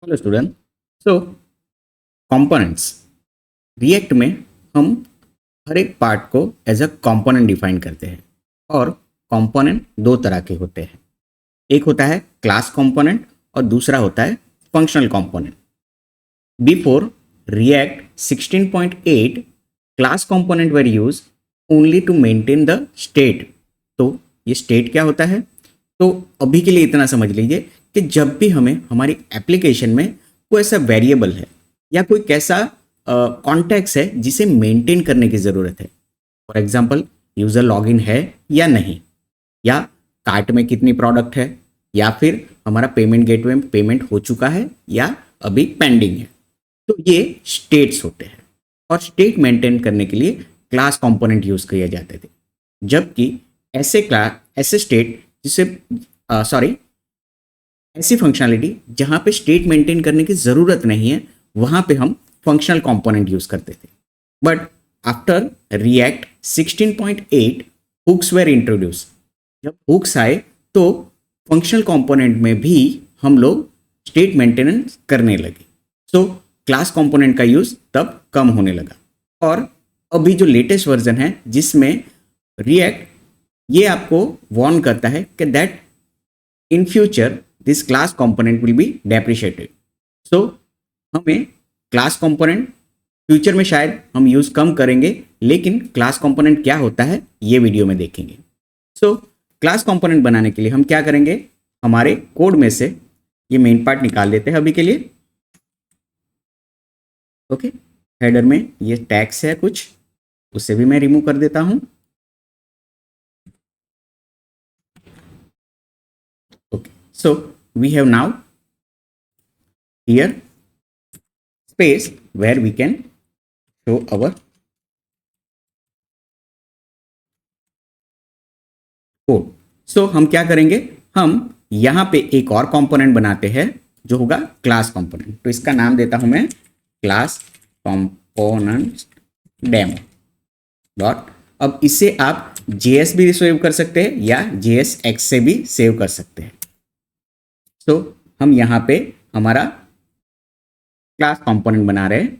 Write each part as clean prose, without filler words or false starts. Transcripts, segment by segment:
Hello student. So components React में हम हर एक पार्ट को एज अ कंपोनेंट डिफाइन करते हैं और कंपोनेंट दो तरह के होते हैं। एक होता है क्लास कंपोनेंट और दूसरा होता है functional component. Before React 16.8 class component were use only to maintain the state. तो ये स्टेट क्या होता है? तो अभी के लिए इतना समझ लीजिए कि जब भी हमें हमारी एप्लीकेशन में कोई ऐसा वेरिएबल है या कोई कैसा कॉन्टेक्स्ट है जिसे मेंटेन करने की ज़रूरत है, फॉर एग्जांपल यूज़र लॉगिन है या नहीं, या कार्ट में कितनी प्रोडक्ट है, या फिर हमारा पेमेंट गेटवे में पेमेंट हो चुका है या अभी पेंडिंग है, तो ये स्टेट्स होते हैं। और स्टेट मेंटेन करने के लिए क्लास कंपोनेंट यूज़ किए जाते थे। जबकि ऐसे स्टेट जिसे ऐसी फंक्शनलिटी जहां पे स्टेट मेंटेन करने की ज़रूरत नहीं है, वहां पे हम फंक्शनल कंपोनेंट यूज़ करते थे। But after React 16.8 hooks were introduce. जब हुक्स आए तो फंक्शनल कंपोनेंट में भी हम लोग स्टेट मेंटेनेंस करने लगे। सो क्लास कंपोनेंट का यूज़ तब कम होने लगा। और अभी जो लेटेस्ट वर्जन है जिसमें रिएक्ट ये आपको वार्न करता है कि that in future this class component will be deprecated. So हमें क्लास कंपोनेंट फ्यूचर में शायद हम यूज़ कम करेंगे, लेकिन क्लास कंपोनेंट क्या होता है ये वीडियो में देखेंगे। सो क्लास कंपोनेंट बनाने के लिए हम क्या करेंगे, हमारे कोड में से ये मेन पार्ट निकाल देते हैं अभी के लिए। ओके, हेडर में ये टैग्स है कुछ, उसे भी मैं रिमूव कर देता हूं। Okay, so we have now here space where we can show our code. So हम क्या करेंगे, हम यहां पे एक और कंपोनेंट बनाते हैं जो होगा क्लास कंपोनेंट। तो इसका नाम देता हूं मैं क्लास कंपोनेंट डेमो डॉट। अब इसे आप JS भी सेव कर सकते हैं या JSX से भी सेव कर सकते हैं। तो हम यहां पे हमारा क्लास कंपोनेंट बना रहे हैं।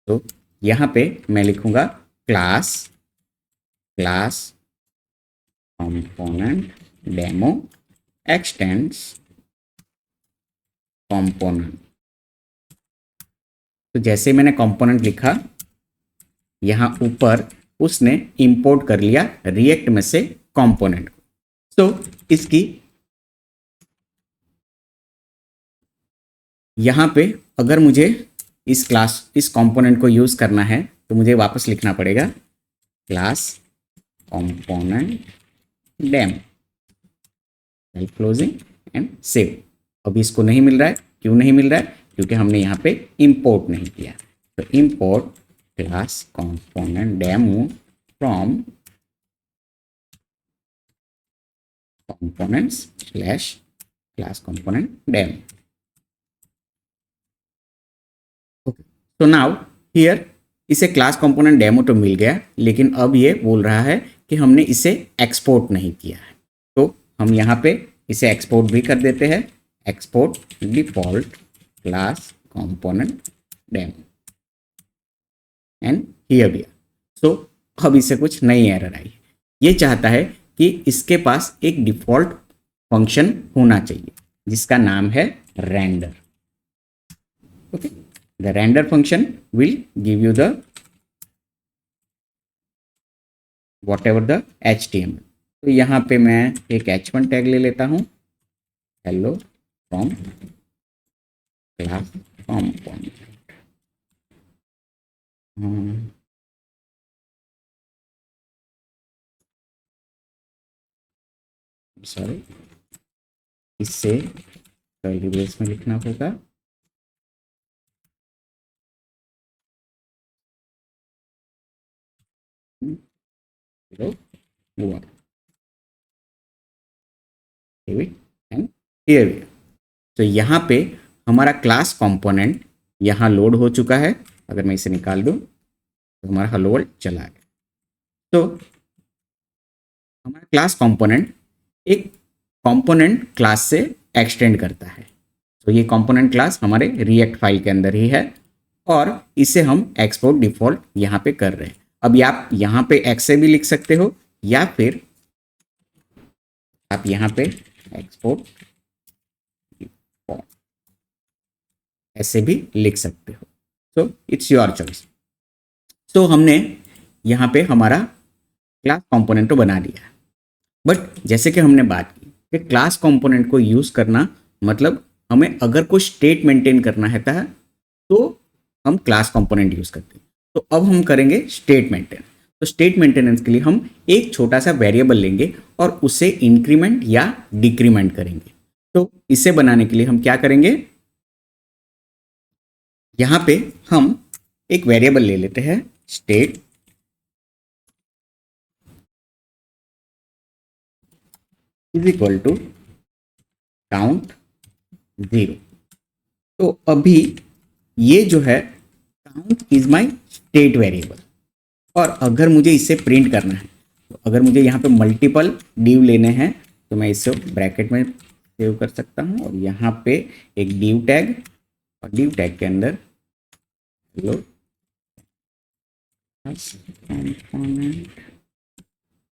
तो यहां पे मैं लिखूंगा class component demo x tends component. तो जैसे मैंने कंपोनेंट लिखा, यहां ऊपर उसने इंपोर्ट कर लिया रिएक्ट में से कंपोनेंट को। तो इसकी यहां पे अगर मुझे इस कंपोनेंट को यूज करना है तो मुझे वापस लिखना पड़ेगा class component demo, closing and save. अभी इसको नहीं मिल रहा है, क्यों नहीं मिल रहा है? क्योंकि हमने यहाँ पे इंपोर्ट नहीं किया। तो import class component demo from components slash class component demo. Okay, तो नाउ हियर इसे क्लास कंपोनेंट डेमो तो मिल गया, लेकिन अब ये बोल रहा है कि हमने इसे एक्सपोर्ट नहीं किया है। तो हम यहाँ पे इसे एक्सपोर्ट भी कर देते हैं, export default class component demo and here भी। सो अब इसे कुछ नई एरर आई। ये चाहता है कि इसके पास एक डिफॉल्ट फंक्शन होना चाहिए जिसका नाम है render. Okay, the render function will give you the whatever the HTML। तो यहाँ पे मैं एक h1 टैग ले लेता हूँ, hello from class component. Sorry, इससे कर्ली ब्रेस में लिखना होगा हेलो वन एंड हियर। तो यहाँ पे हमारा क्लास कंपोनेंट यहाँ लोड हो चुका है। अगर मैं इसे निकाल दूँ तो हमारा हेलो वर्ल्ड चला गया। तो हमारा क्लास कंपोनेंट एक कंपोनेंट क्लास से एक्सटेंड करता है। तो ये कंपोनेंट क्लास हमारे रिएक्ट फाइल के अंदर ही है और इसे हम एक्सपोर्ट डिफॉल्ट यहाँ पे कर रहे हैं। अब आप यहाँ पे एक्स से भी लिख सकते हो या फिर आप यहाँ पे एक्सपोर्ट डिफॉल्ट ऐसे भी लिख सकते हो। So it's your choice. तो हमने यहाँ पे हमारा क्लास कंपोनेंट तो बना दिया है, बट जैसे कि हमने बात की कि क्लास कंपोनेंट को यूज़ करना मतलब हमें अगर कोई स्टेट मेंटेन करना है तो हम क्लास कंपोनेंट यूज़ करते हैं। तो अब हम करेंगे स्टेट मेंटेन। तो स्टेट मेंटेनेंस के लिए हम एक छोटा सा वेरिएबल लेंगे और उसे इंक्रीमेंट या डिक्रीमेंट करेंगे। तो इसे बनाने के लिए हम क्या करेंगे, यहाँ पे हम एक वेरिएबल ले लेते हैं state is equal to count 0। तो अभी ये जो है count is my state variable और अगर मुझे इसे प्रिंट करना है तो अगर मुझे यहाँ पे मल्टीपल डिव लेने हैं तो मैं इसे ब्रैकेट में सेव कर सकता हूँ और यहाँ पे एक डिव टैग और डिव टैग के अंदर हेलो कंपोनेंट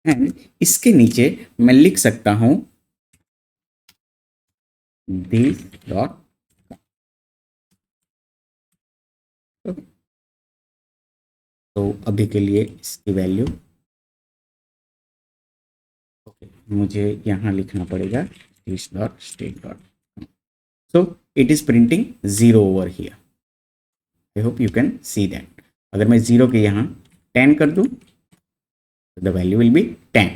एंड इसके नीचे मैं लिख सकता हूँ दिस डॉट। तो अभी के लिए इसकी वैल्यू मुझे यहाँ लिखना पड़ेगा this dot state dot. So it is printing 0 over here. I hope you can see that. अगर मैं 0 के यहाँ 10 कर दूँ तो द वैल्यू विल बी 10।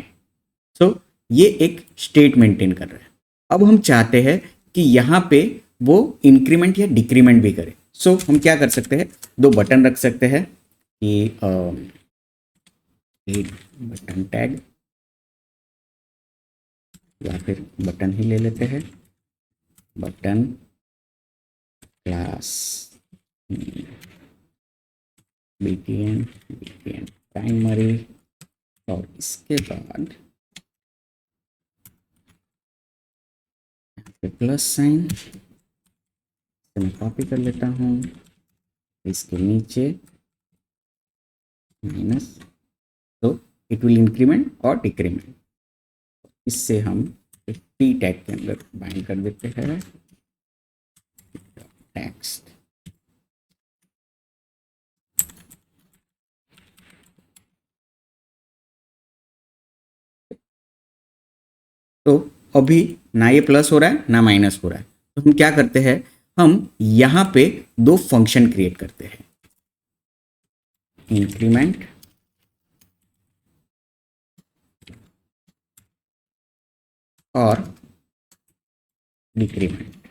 सो ये एक स्टेट मेंटेन कर रहा है। अब हम चाहते हैं कि यहाँ पे वो इंक्रीमेंट या डिक्रीमेंट भी करे। सो हम क्या कर सकते हैं, दो बटन रख सकते हैं कि बटन टैग या फिर बटन ही ले लेते हैं, बटन क्लास btn प्राइमरी और इसके बाद प्लस साइन मैं कॉपी कर लेता हूँ, इसके नीचे माइनस। तो इट विल इंक्रीमेंट और डिक्रीमेंट। इससे हम टी टैग के अंदर बाइंड कर देते हैं टेक्स्ट। तो अभी ना ये प्लस हो रहा है ना माइनस हो रहा है। तो हम क्या करते हैं, हम यहां पे दो फंक्शन क्रिएट करते हैं, इंक्रीमेंट और डिक्रीमेंट।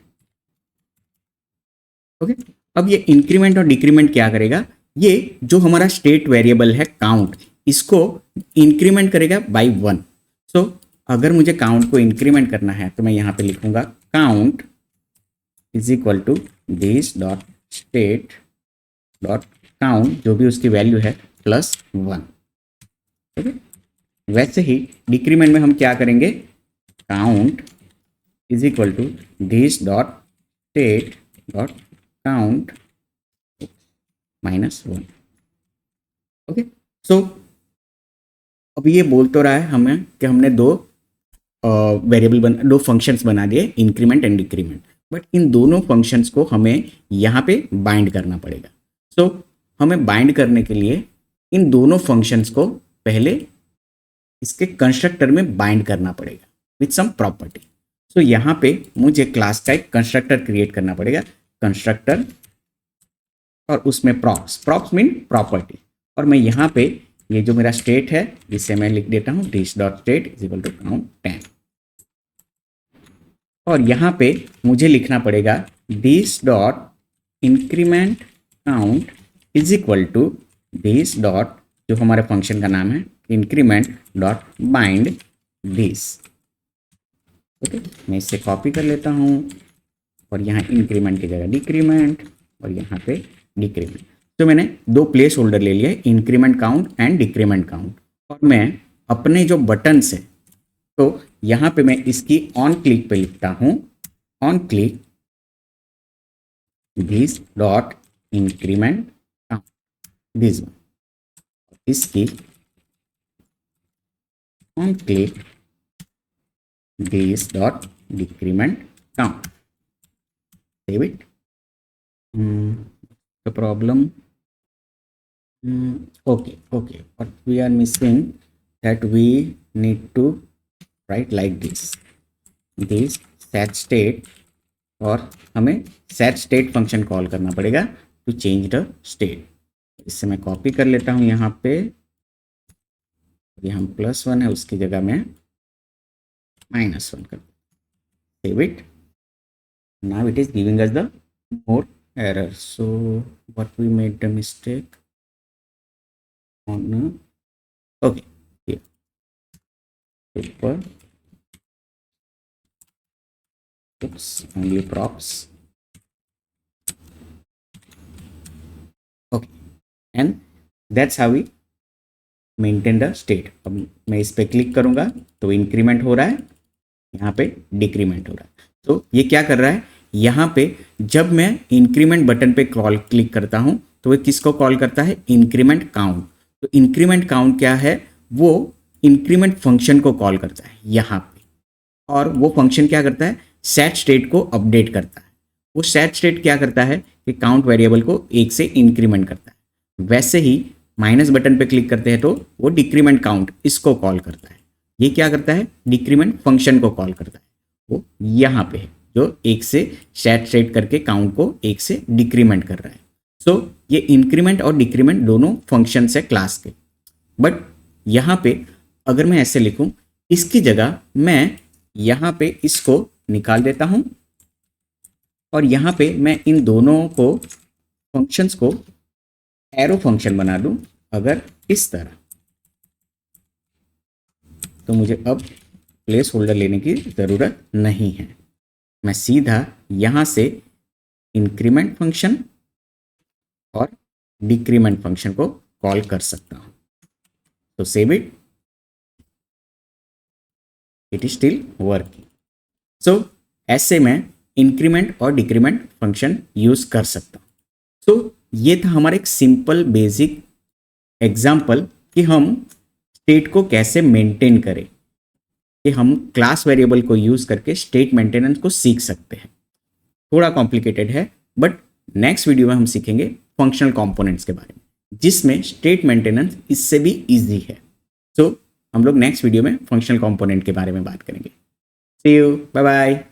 ओके, अब ये इंक्रीमेंट और डिक्रीमेंट क्या करेगा, ये जो हमारा स्टेट वेरिएबल है काउंट, इसको इंक्रीमेंट करेगा बाय 1। सो अगर मुझे काउंट को इंक्रीमेंट करना है तो मैं यहाँ पे लिखूंगा count is equal to this dot state dot count, जो भी उसकी वैल्यू है प्लस 1। ओके, वैसे ही डिक्रीमेंट में हम क्या करेंगे, count is equal to this dot state dot count -1। Okay, so अब ये बोल तो रहा है हमें कि हमने दो दो फंक्शंस बना दिए, increment and decrement, but in दोनों फंक्शंस को हमें यहाँ पे बाइंड करना पड़ेगा। सो हमें बाइंड करने के लिए इन दोनों फंक्शंस को पहले इसके कंस्ट्रक्टर में बाइंड करना पड़ेगा विथ सम प्रॉपर्टी। सो यहाँ पे मुझे क्लास का एक कंस्ट्रक्टर क्रिएट करना पड़ेगा, कंस्ट्रक्टर, और उसमें प्रॉप्स मीन प्रॉपर्टी। और मैं यहाँ पे ये जो मेरा स्टेट है जिसे मैं लिख देता हूँ this dot state is equal to count 10। और यहाँ पे मुझे लिखना पड़ेगा this dot increment count is equal to this dot, जो हमारे फंक्शन का नाम है, increment dot bind this. Okay, मैं इसे कॉपी कर लेता हूँ और यहाँ इंक्रीमेंट की जगह डिक्रीमेंट और यहाँ पे डिक्रीमेंट। तो मैंने दो प्लेस होल्डर ले लिए, increment count and decrement count. और मैं अपने जो बटन से, तो यहाँ पे मैं इसकी ऑन क्लिक पे लिखता हूँ on click this dot increment count, this one. This key on click this dot decrement count. Save it. The problem. Okay. What we are missing, that we need to write like this set state, और हमें set state function call करना पड़ेगा to change the state. इससे मैं copy कर लेता हूँ यहाँ पे. यहाँ +1 है, उसकी जगह में -1 कर. Save it. Now it is giving us the more error. So what we made the mistake on okay here super oops only props okay and that's how we maintain the state. अब मैं इस पे click करूंगा तो increment हो रहा है, यहाँ पे डिक्रीमेंट हो रहा है. तो ये क्या कर रहा है, यहाँ पे जब मैं इंक्रीमेंट बटन पे क्लिक करता हूँ तो वो किसको कॉल करता है, इंक्रीमेंट काउंट. तो इंक्रीमेंट काउंट क्या है, वो इंक्रीमेंट फंक्शन को कॉल करता है यहाँ पे, और वो फंक्शन क्या करता है, सेट स्टेट को अपडेट करता है. वो सेट स्टेट क्या करता है कि काउंट वेरिएबल को 1 से इंक्रीमेंट करता है. वैसे ही माइनस बटन पे क्लिक करते हैं तो वो डिक्रीमेंट काउंट इसको कॉल करता है. ये क्या करता है, डिक्रीमेंट फंक्शन को कॉल करता है. वो यहाँ पे है जो 1 से सेट करके काउंट को 1 से डिक्रीमेंट कर रहा है. सो ये इंक्रीमेंट और डिक्रीमेंट दोनों फंक्शंस है क्लास के. बट यहाँ पे अगर मैं ऐसे लिखूं, इसकी जगह मैं यहाँ पे इसको निकाल देता हूँ और यहाँ पे मैं इन दोनों को फंक्शंस को एरो फंक्शन बना दूं अगर इस तरह, तो मुझे अब प्लेस होल्डर लेने की ज़रूरत नहीं है. मैं सीधा यहाँ से इंक्रीमेंट फंक्शन और डिक्रीमेंट फंक्शन को कॉल कर सकता हूँ. तो save it. It is still working. So ऐसे में इंक्रीमेंट और डिक्रीमेंट फंक्शन यूज कर सकता हूँ. तो ये था हमारा एक सिंपल बेसिक एग्जाम्पल कि हम स्टेट को कैसे मेंटेन करें, कि हम क्लास वेरिएबल को यूज करके स्टेट मेंटेनेंस को सीख सकते हैं. थोड़ा कॉम्प्लिकेटेड है, बट नेक्स्ट वीडियो में हम सीखेंगे फंक्शनल कंपोनेंट्स के बारे में, जिसमें स्टेट मेंटेनेंस इससे भी इजी है. सो हम लोग नेक्स्ट वीडियो में फंक्शनल कंपोनेंट के बारे में बात करेंगे. सी यू, बाय बाय.